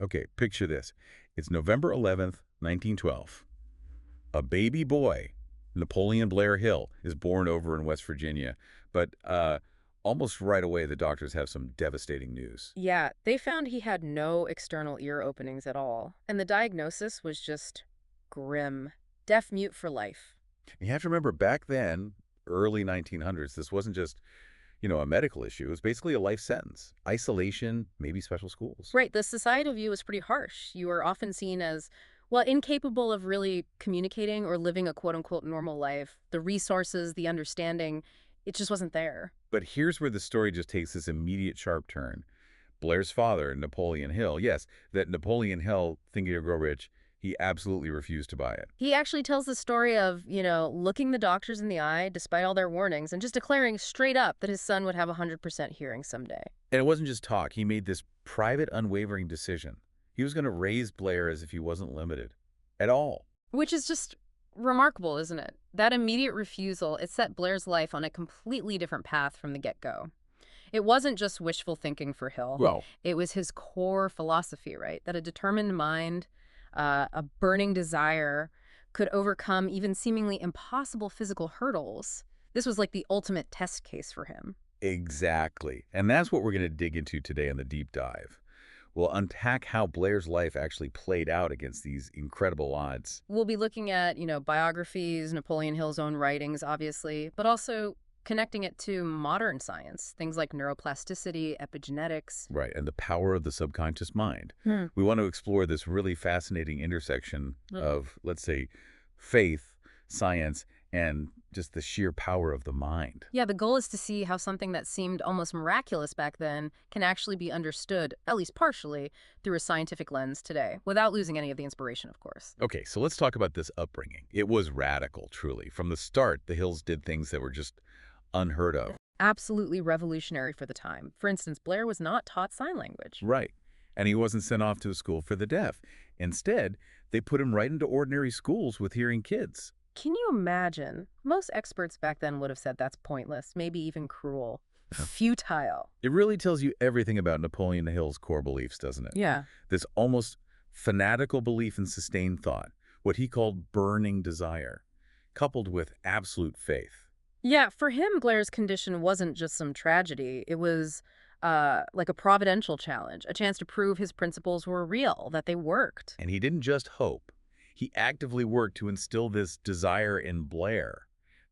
Okay, picture this. It's November 11th, 1912. A baby boy, Napoleon Blair Hill, is born over in West Virginia. But almost right away, the doctors have some devastating news. Yeah, they found he had no external ear openings at all, and the diagnosis was just grim. Deaf mute for life. You have to remember, back then, early 1900s, this wasn't just, a medical issue. It was basically a life sentence. Isolation, maybe special schools. Right, the societal view was pretty harsh. You were often seen as, well, incapable of really communicating or living a quote-unquote normal life. The resources, the understanding, it just wasn't there. But here's where the story just takes this immediate sharp turn. Blair's father, Napoleon Hill, yes, that Napoleon Hill, Think and Grow Rich, he absolutely refused to buy it. He actually tells the story of, looking the doctors in the eye despite all their warnings and just declaring straight up that his son would have 100% hearing someday. And it wasn't just talk. He made this private, unwavering decision. He was going to raise Blair as if he wasn't limited at all. Which is just remarkable, isn't it? That immediate refusal, it set Blair's life on a completely different path from the get-go. It wasn't just wishful thinking for Hill. Well, It was his core philosophy, right? That a determined mind, a burning desire, could overcome even seemingly impossible physical hurdles. This was like the ultimate test case for him. exactly. And that's what we're going to dig into today in the deep dive. We'll unpack how Blair's life actually played out against these incredible odds. We'll be looking at, biographies, Napoleon Hill's own writings, obviously, but also connecting it to modern science, things like neuroplasticity, epigenetics. Right, and the power of the subconscious mind. Hmm. We want to explore this really fascinating intersection of, let's say, faith, science, and just the sheer power of the mind. Yeah, the goal is to see how something that seemed almost miraculous back then can actually be understood, at least partially, through a scientific lens today, without losing any of the inspiration, of course. Okay, so let's talk about this upbringing. It was radical, truly. From the start, the Hills did things that were just unheard of. Absolutely revolutionary for the time. For instance, Blair was not taught sign language. Right. And he wasn't sent off to a school for the deaf. Instead, they put him right into ordinary schools with hearing kids. Can you imagine? Most experts back then would have said that's pointless, maybe even cruel, futile. It really tells you everything about Napoleon Hill's core beliefs, doesn't it? Yeah. This almost fanatical belief in sustained thought, what he called burning desire, coupled with absolute faith. Yeah, for him, Blair's condition wasn't just some tragedy. It was like a providential challenge, a chance to prove his principles were real, that they worked. And he didn't just hope. He actively worked to instill this desire in Blair,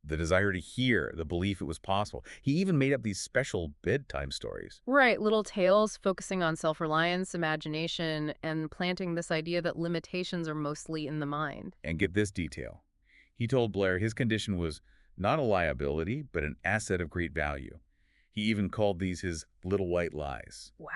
the desire to hear, the belief it was possible. He even made up these special bedtime stories. Right, little tales focusing on self-reliance, imagination, and planting this idea that limitations are mostly in the mind. And get this detail. He told Blair his condition was not a liability, but an asset of great value. He even called these his little white lies. Wow,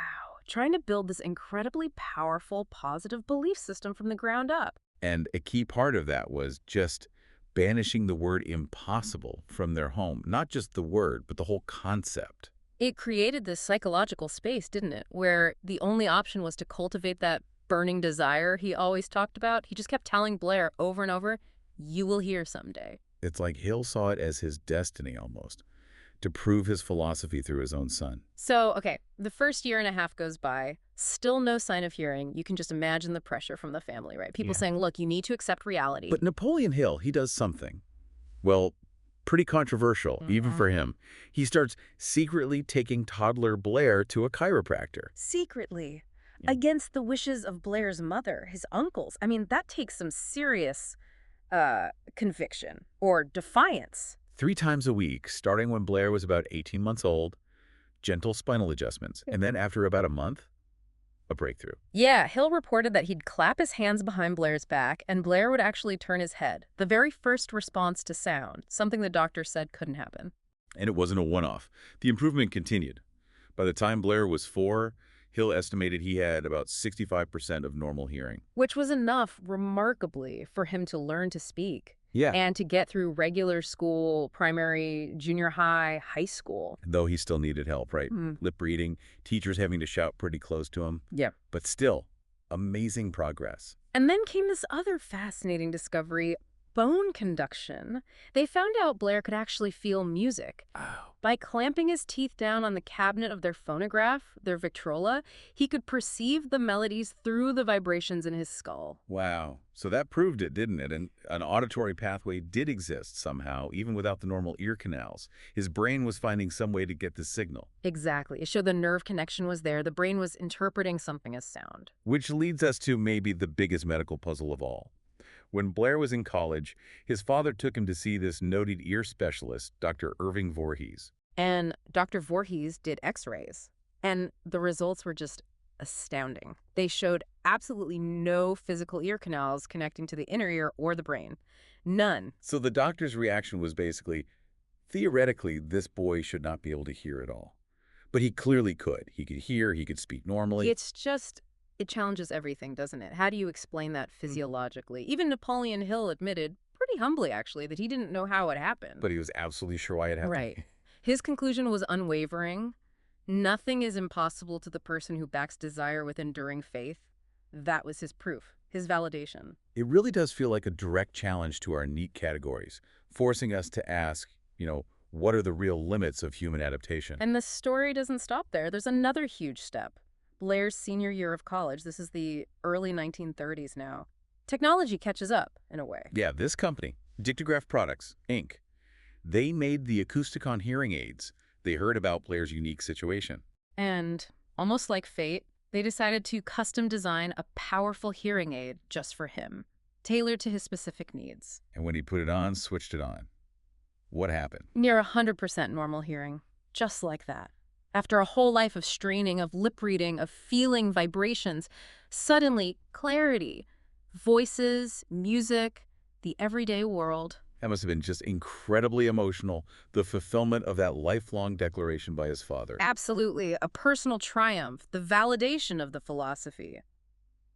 trying to build this incredibly powerful, positive belief system from the ground up. And a key part of that was just banishing the word impossible from their home. Not just the word, but the whole concept. It created this psychological space, didn't it? Where the only option was to cultivate that burning desire he always talked about. He just kept telling Blair over and over, you will hear someday. It's like Hill saw it as his destiny almost, to prove his philosophy through his own son. So, okay, the first year and a half goes by, still no sign of hearing. You can just imagine the pressure from the family, right? People Yeah. saying, look, you need to accept reality. But Napoleon Hill, he does something. Well, pretty controversial, even for him. He starts secretly taking toddler Blair to a chiropractor. Secretly, Yeah. against the wishes of Blair's mother, his uncles. I mean, that takes some serious conviction or defiance. 3 times a week, starting when Blair was about 18 months old, gentle spinal adjustments. And then after about a month, a breakthrough. Yeah, Hill reported that he'd clap his hands behind Blair's back, and Blair would actually turn his head. The very first response to sound, something the doctor said couldn't happen. And it wasn't a one-off. The improvement continued. By the time Blair was 4, Hill estimated he had about 65% of normal hearing. Which was enough, remarkably, for him to learn to speak. Yeah. And to get through regular school, primary, junior high, high school. Though he still needed help, right? Lip reading, teachers having to shout pretty close to him. Yeah. But still, amazing progress. And then came this other fascinating discovery. Bone conduction. They found out Blair could actually feel music. Oh. By clamping his teeth down on the cabinet of their phonograph, their Victrola, he could perceive the melodies through the vibrations in his skull. Wow. So that proved it, didn't it? And an auditory pathway did exist somehow, even without the normal ear canals. His brain was finding some way to get the signal. Exactly. It showed the nerve connection was there. The brain was interpreting something as sound. Which leads us to maybe the biggest medical puzzle of all. When Blair was in college, his father took him to see this noted ear specialist, Dr. Irving Voorhees. And Dr. Voorhees did x-rays. And the results were just astounding. They showed absolutely no physical ear canals connecting to the inner ear or the brain. None. So the doctor's reaction was basically, theoretically, this boy should not be able to hear at all. But he clearly could. He could hear, he could speak normally. It challenges everything, doesn't it? How do you explain that physiologically? Even Napoleon Hill admitted, pretty humbly actually, that he didn't know how it happened. But he was absolutely sure why it happened. Right. His conclusion was unwavering. Nothing is impossible to the person who backs desire with enduring faith. That was his proof, his validation. It really does feel like a direct challenge to our neat categories, forcing us to ask, what are the real limits of human adaptation? And the story doesn't stop there. There's another huge step. Blair's senior year of college. This is the early 1930s now. Technology catches up, in a way. Yeah, this company, Dictograph Products, Inc., they made the Acousticon hearing aids. They heard about Blair's unique situation. And, almost like fate, they decided to custom design a powerful hearing aid just for him, tailored to his specific needs. And when he put it on, switched it on. What happened? Near 100% normal hearing, just like that. After a whole life of straining, of lip reading, of feeling vibrations, suddenly clarity, voices, music, the everyday world. That must have been just incredibly emotional, the fulfillment of that lifelong declaration by his father. Absolutely, a personal triumph, the validation of the philosophy.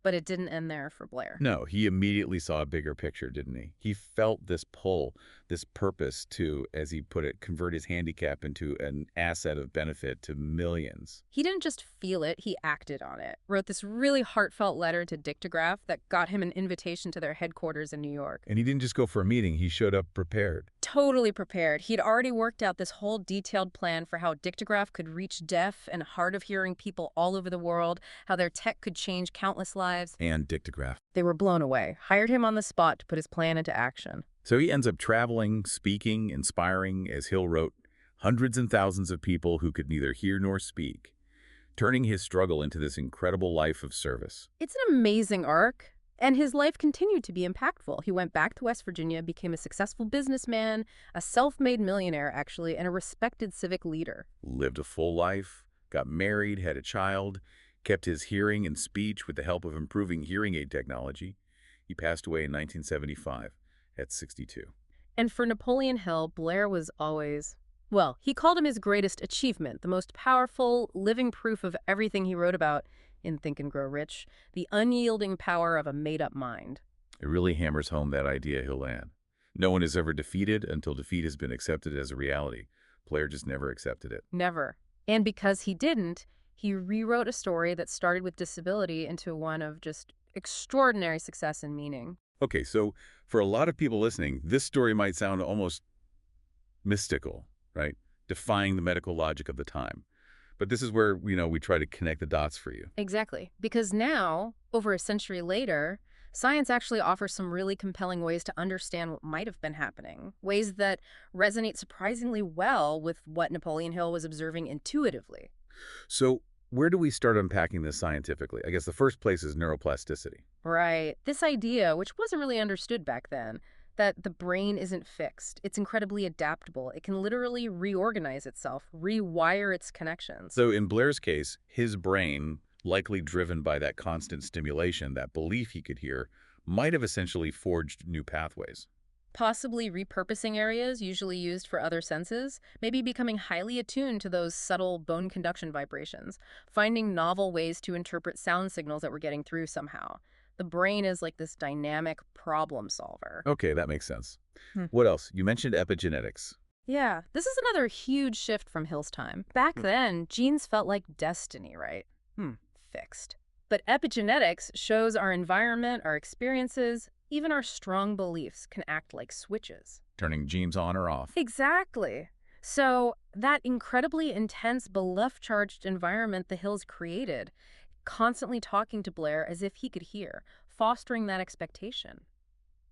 But it didn't end there for Blair. No, he immediately saw a bigger picture, didn't he? He felt this pull, this purpose to, as he put it, convert his handicap into an asset of benefit to millions. He didn't just feel it, he acted on it. Wrote this really heartfelt letter to Dictograph that got him an invitation to their headquarters in New York. And he didn't just go for a meeting, he showed up prepared. Totally prepared. He'd already worked out this whole detailed plan for how Dictograph could reach deaf and hard of hearing people all over the world, how their tech could change countless lives. And Dictograph. They were blown away, hired him on the spot to put his plan into action. So he ends up traveling, speaking, inspiring, as Hill wrote, hundreds and thousands of people who could neither hear nor speak, turning his struggle into this incredible life of service. It's an amazing arc, and his life continued to be impactful. He went back to West Virginia, became a successful businessman, a self-made millionaire, actually, and a respected civic leader. Lived a full life, got married, had a child, kept his hearing and speech with the help of improving hearing aid technology. He passed away in 1975 at 62. And for Napoleon Hill, Blair was always, well, he called him his greatest achievement, the most powerful, living proof of everything he wrote about in Think and Grow Rich, the unyielding power of a made-up mind. It really hammers home that idea, Hill had. No one is ever defeated until defeat has been accepted as a reality. Blair just never accepted it. Never. And because he didn't, he rewrote a story that started with disability into one of just extraordinary success and meaning. Okay, so for a lot of people listening, this story might sound almost mystical, right? Defying the medical logic of the time. But this is where, we try to connect the dots for you. Exactly. Because now, over a century later, science actually offers some really compelling ways to understand what might have been happening, ways that resonate surprisingly well with what Napoleon Hill was observing intuitively. So where do we start unpacking this scientifically? I guess the first place is neuroplasticity. Right. This idea, which wasn't really understood back then, that the brain isn't fixed. It's incredibly adaptable. It can literally reorganize itself, rewire its connections. So in Blair's case, his brain, likely driven by that constant stimulation, that belief he could hear, might have essentially forged new pathways. Possibly repurposing areas usually used for other senses, maybe becoming highly attuned to those subtle bone conduction vibrations, finding novel ways to interpret sound signals that we're getting through somehow. The brain is like this dynamic problem solver. Okay, that makes sense. What else? You mentioned epigenetics. Yeah, this is another huge shift from Hill's time. Back then, genes felt like destiny, right? Fixed. But epigenetics shows our environment, our experiences, Even our strong beliefs can act like switches. Turning genes on or off. Exactly. So, that incredibly intense, belief-charged environment the Hills created, constantly talking to Blair as if he could hear, fostering that expectation.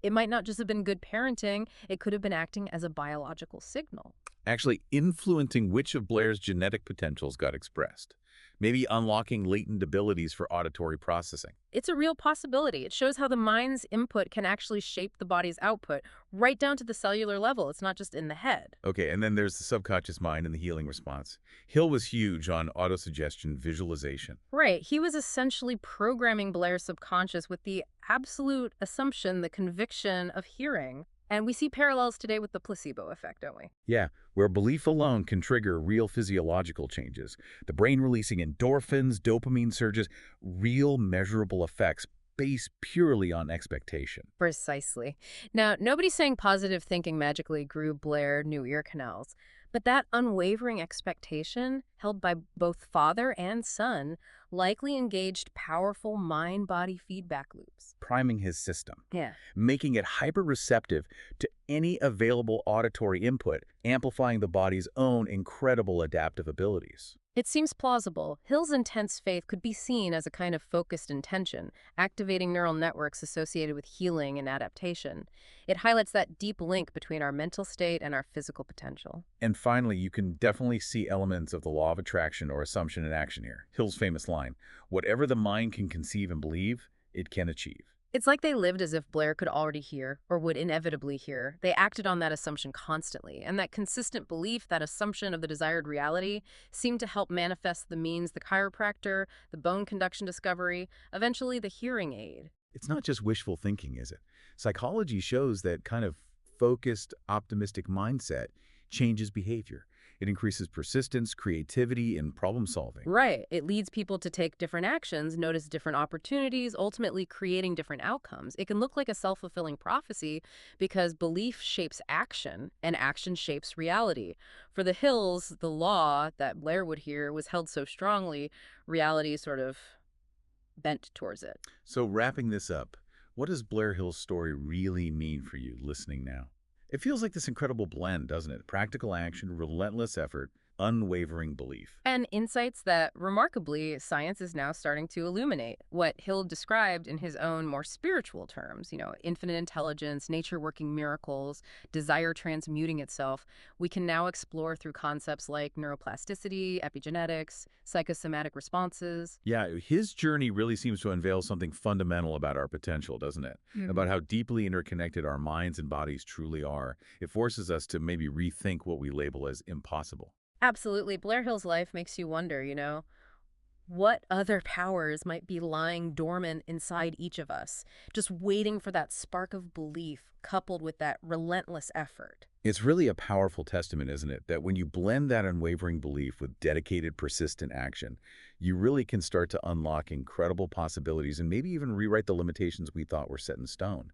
It might not just have been good parenting, it could have been acting as a biological signal. Actually influencing which of Blair's genetic potentials got expressed. Maybe unlocking latent abilities for auditory processing. It's a real possibility. It shows how the mind's input can actually shape the body's output, right down to the cellular level. It's not just in the head. Okay, and then there's the subconscious mind and the healing response. Hill was huge on autosuggestion visualization. Right. He was essentially programming Blair's subconscious with the absolute assumption, the conviction of hearing. And we see parallels today with the placebo effect, don't we? Yeah, where belief alone can trigger real physiological changes. The brain releasing endorphins, dopamine surges, real measurable effects based purely on expectation. Precisely. Now, nobody's saying positive thinking magically grew Blair new ear canals, but that unwavering expectation, held by both father and son, likely engaged powerful mind-body feedback loops. Priming his system, Yeah. making it hyper-receptive to any available auditory input, amplifying the body's own incredible adaptive abilities. It seems plausible. Hill's intense faith could be seen as a kind of focused intention, activating neural networks associated with healing and adaptation. It highlights that deep link between our mental state and our physical potential. And finally, you can definitely see elements of the law of attraction or assumption in action here. Hill's famous line, whatever the mind can conceive and believe, it can achieve. It's like they lived as if Blair could already hear, or would inevitably hear. They acted on that assumption constantly, and that consistent belief, that assumption of the desired reality, seemed to help manifest the means, the chiropractor, the bone conduction discovery, eventually the hearing aid. It's not just wishful thinking, is it? Psychology shows that kind of focused, optimistic mindset changes behavior. It increases persistence, creativity, and problem solving. Right. It leads people to take different actions, notice different opportunities, ultimately creating different outcomes. It can look like a self-fulfilling prophecy because belief shapes action and action shapes reality. For the Hills, the law that Blair would hear was held so strongly, reality sort of bent towards it. So wrapping this up, what does Blair Hill's story really mean for you listening now? It feels like this incredible blend, doesn't it? Practical action, relentless effort, unwavering belief. And insights that, remarkably, science is now starting to illuminate. What Hill described in his own more spiritual terms, infinite intelligence, nature working miracles, desire transmuting itself, we can now explore through concepts like neuroplasticity, epigenetics, psychosomatic responses. Yeah, his journey really seems to unveil something fundamental about our potential, doesn't it? About how deeply interconnected our minds and bodies truly are. It forces us to maybe rethink what we label as impossible. Absolutely. Blair Hill's life makes you wonder, what other powers might be lying dormant inside each of us, just waiting for that spark of belief coupled with that relentless effort. It's really a powerful testament, isn't it, that when you blend that unwavering belief with dedicated, persistent action, you really can start to unlock incredible possibilities and maybe even rewrite the limitations we thought were set in stone.